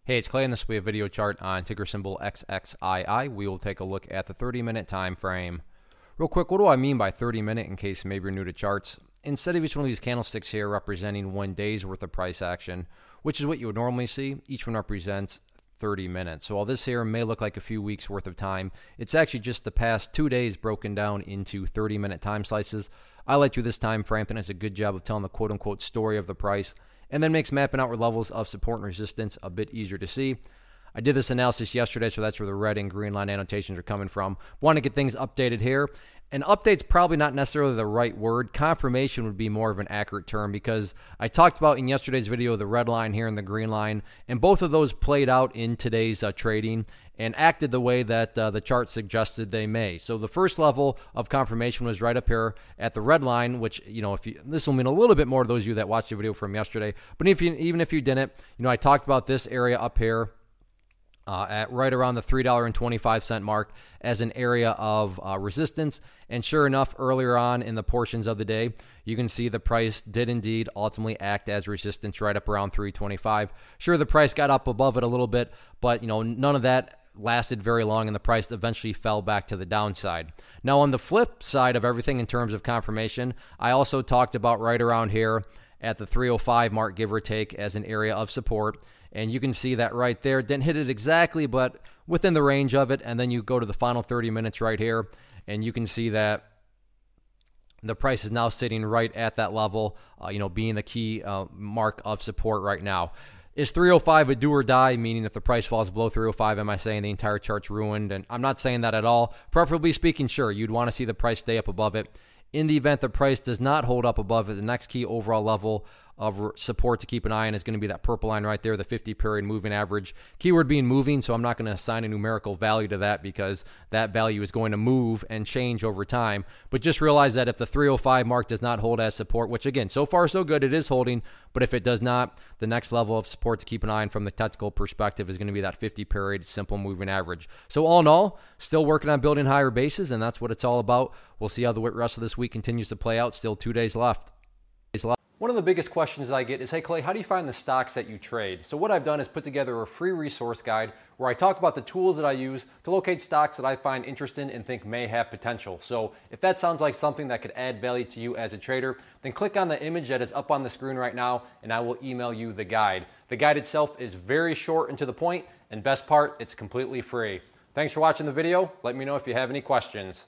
Hey, it's Clay, and this will be a video chart on ticker symbol XXII. We will take a look at the 30-minute time frame. Real quick, what do I mean by 30-minute in case maybe you're new to charts? Instead of each one of these candlesticks here representing 1 day's worth of price action, which is what you would normally see, each one represents 30 minutes. So while this here may look like a few weeks worth of time, it's actually just the past 2 days broken down into 30-minute time slices. I like through this time frame, and it's a good job of telling the quote-unquote story of the price, and then makes mapping out levels of support and resistance a bit easier to see. I did this analysis yesterday, so that's where the red and green line annotations are coming from. Want to get things updated here. And update's probably not necessarily the right word. Confirmation would be more of an accurate term, because I talked about in yesterday's video the red line here and the green line, and both of those played out in today's trading and acted the way that the chart suggested they may. So the first level of confirmation was right up here at the red line, which, you know, this will mean a little bit more to those of you that watched the video from yesterday. But even if you didn't, you know, I talked about this area up here at right around the $3.25 mark as an area of resistance. And sure enough, earlier on in the portions of the day, you can see the price did indeed ultimately act as resistance right up around $3.25. Sure, the price got up above it a little bit, but you know, none of that lasted very long, and the price eventually fell back to the downside. Now, on the flip side of everything in terms of confirmation, I also talked about right around here at the 305 mark, give or take, as an area of support. And you can see that right there. Didn't hit it exactly, but within the range of it. And then you go to the final 30 minutes right here, and you can see that the price is now sitting right at that level, you know, being the key mark of support right now. Is 305 a do or die? Meaning if the price falls below 305, am I saying the entire chart's ruined? And I'm not saying that at all. Preferably speaking, sure, you'd want to see the price stay up above it. In the event the price does not hold up above it, the next key overall level of support to keep an eye on is going to be that purple line right there, the 50-period moving average. Keyword being moving, so I'm not going to assign a numerical value to that, because that value is going to move and change over time. But just realize that if the 305 mark does not hold as support, which again, so far so good, it is holding, but if it does not, the next level of support to keep an eye on from the technical perspective is going to be that 50-period simple moving average. So all in all, still working on building higher bases, and that's what it's all about. We'll see how the rest of this week continues to play out. Still 2 days left. One of the biggest questions I get is, hey Clay, how do you find the stocks that you trade? So what I've done is put together a free resource guide where I talk about the tools that I use to locate stocks that I find interesting and think may have potential. So if that sounds like something that could add value to you as a trader, then click on the image that is up on the screen right now, and I will email you the guide. The guide itself is very short and to the point, and best part, it's completely free. Thanks for watching the video. Let me know if you have any questions.